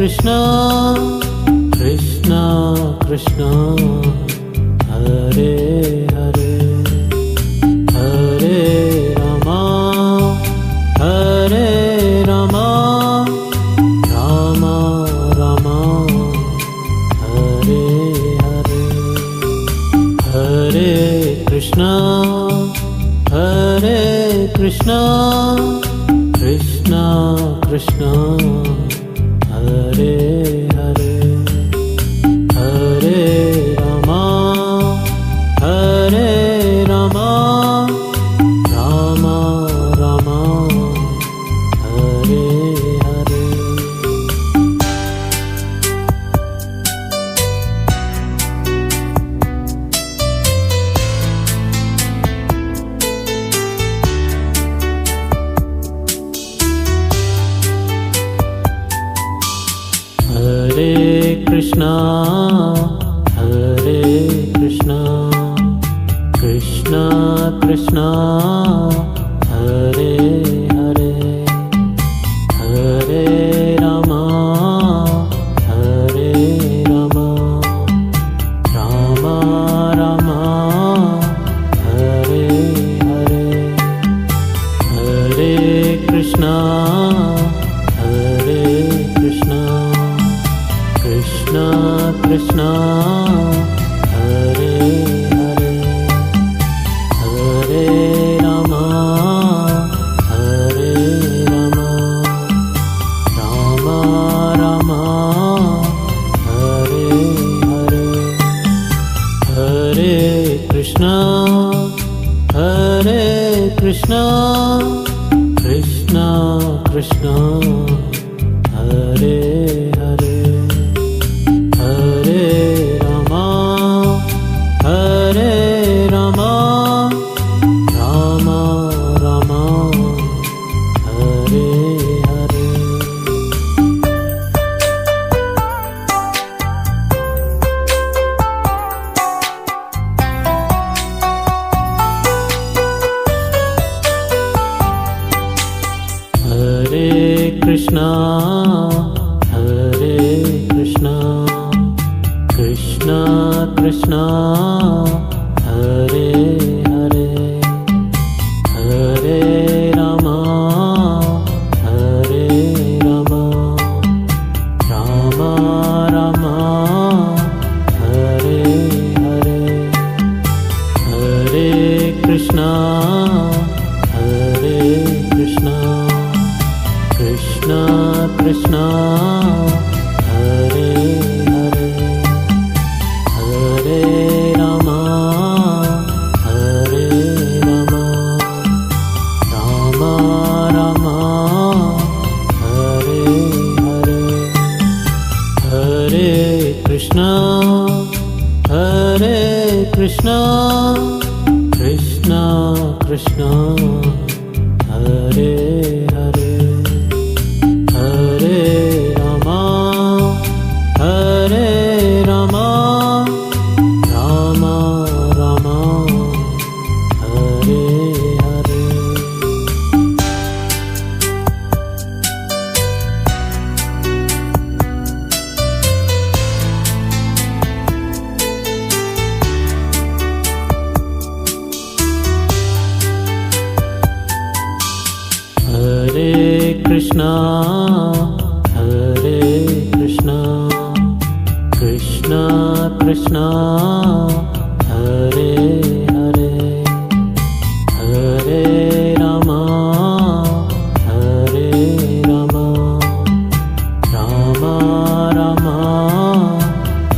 Krishna Krishna Krishna Hare Hare Hare Rama Hare Rama Rama Rama Hare Hare Hare Krishna Hare Krishna Krishna Krishna Hare Hare Hare Rama Hare Rama Rama Rama Hare Hare Hare Krishna Hare Krishna Krishna Krishna Hare Hare Hare Rama Hare Rama Rama Rama Hare Hare Hare Krishna Hare Krishna Krishna Krishna Hare Hare Hare Rama Hare Rama Rama Rama Hare Hare Hare Krishna Hare Krishna Krishna Krishna Hare Hare Hare Rama Hare Rama Rama Rama Hare Hare Hare Krishna Hare Krishna Krishna Krishna Hare Hare Hare Rama Hare Rama Rama Rama Hare Hare Hare Krishna Hare Krishna Krishna Krishna Hare Hare Hare Rama Hare Rama Rama Rama Hare Hare Hare Krishna Hare Krishna Krishna Krishna Hare Hare Hare Rama Hare Rama Rama Rama Hare Hare Hare Krishna Hare Krishna Krishna Krishna Hare Hare Hare Rama Hare Rama Rama Rama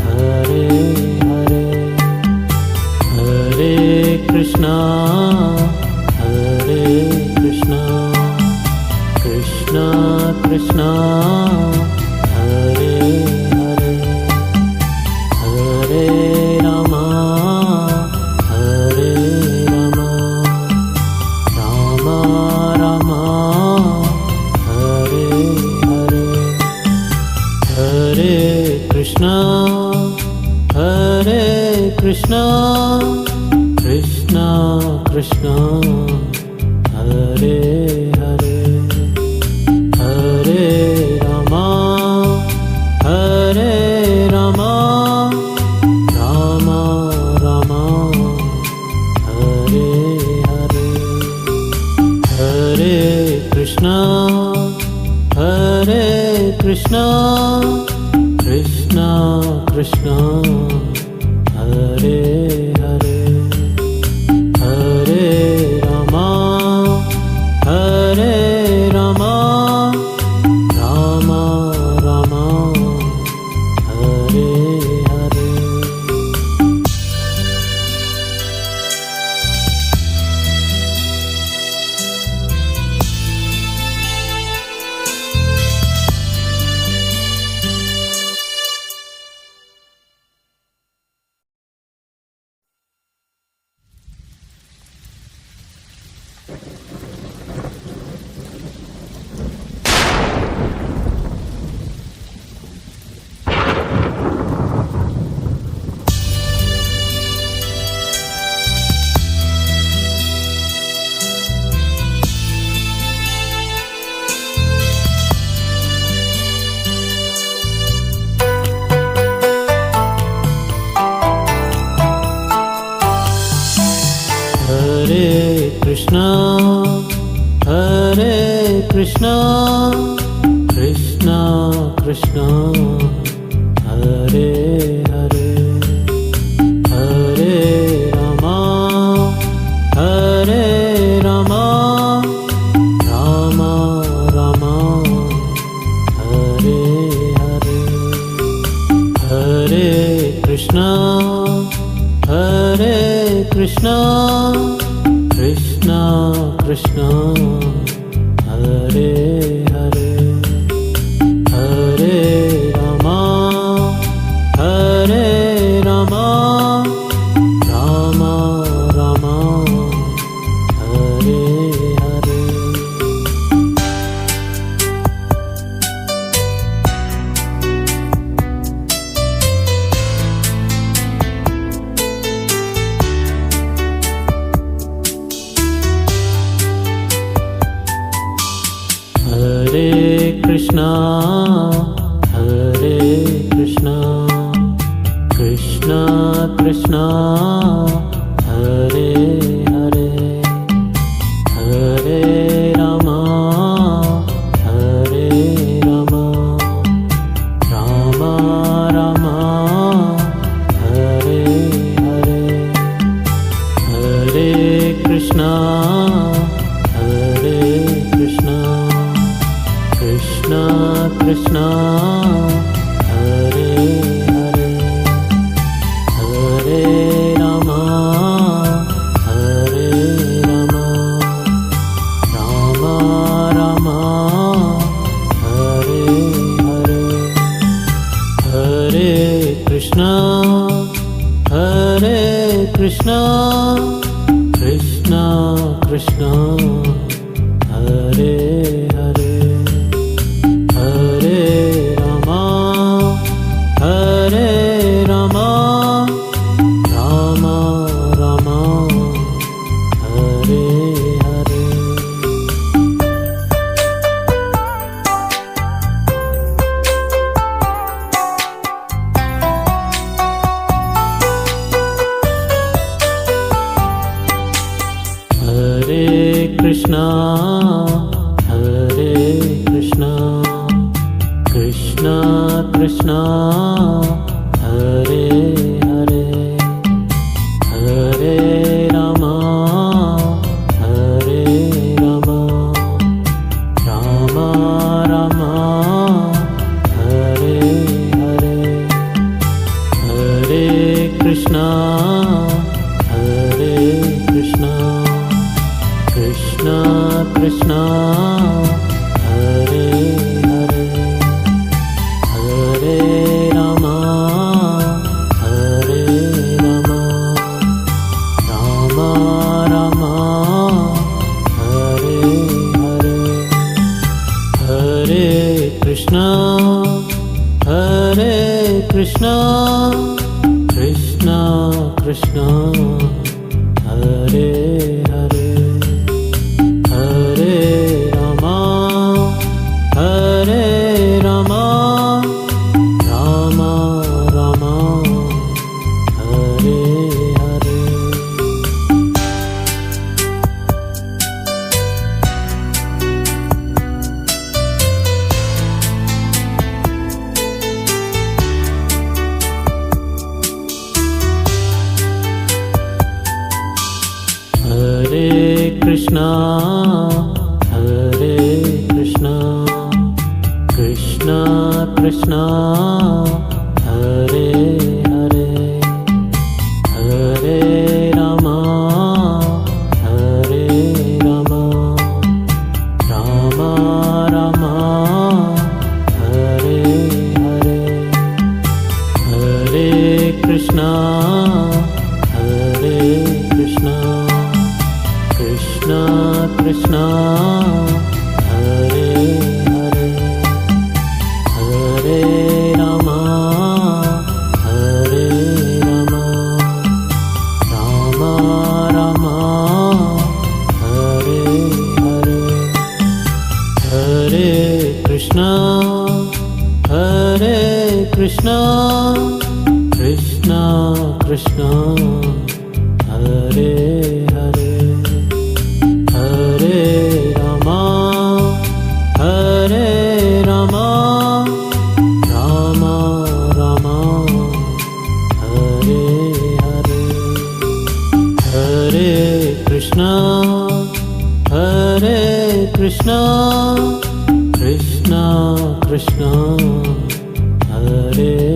Hare Hare Hare Krishna Hare Krishna Krishna Krishna Hare Hare Hare Rama Hare Rama Rama Rama Hare Hare Hare Krishna Hare Krishna Krishna Krishna Hare Hare Hare Rama Krishna Krishna Krishna Hare Hare Hare Rama Hare Rama Rama Rama Hare Hare Hare Krishna Hare Krishna Krishna Krishna Hare Hare Hare Rama Hare Rama Rama Rama Hare Hare Hare Krishna Hare Krishna Krishna Krishna Hare Hare Hare Rama Hare Rama Rama Rama Hare Hare Hare Krishna Hare Krishna Krishna Krishna Hare Hare Hare Rama Hare Rama Rama Rama Hare Hare Hare Krishna Hare Krishna Krishna Krishna Hare Hare Hare Rama Hare Rama Rama Rama Hare Hare Hare Krishna Hare Krishna Krishna Krishna Hare Hare Hare Rama Hare Rama Rama Rama Hare Hare Hare Krishna Hare Krishna Krishna Krishna Hare Hare Hare Rama Hare Rama Rama Rama Hare Hare Hare Krishna Hare Krishna Krishna Krishna Hare Hare Hare Rama Hare Rama Rama Rama Hare Hare Hare Krishna Hare Krishna Krishna Krishna Hare Hare Hare Rama Hare Rama Rama Rama Hare Hare Hare Krishna, Hare Krishna, Krishna Krishna, Hare Hare, Hare Rama, Hare Rama, Rama Rama, Hare Hare, Hare Krishna, Hare Krishna, Krishna Krishna, Hare Hare, Hare Rama, Hare Rama, Rama Rama, Hare Hare, Hare Krishna, Hare Krishna, Krishna Krishna, Hare Hare, Hare Rama, Hare Rama, Rama Rama, Hare Hare, Hare Krishna, Hare Krishna, Krishna Krishna, Hare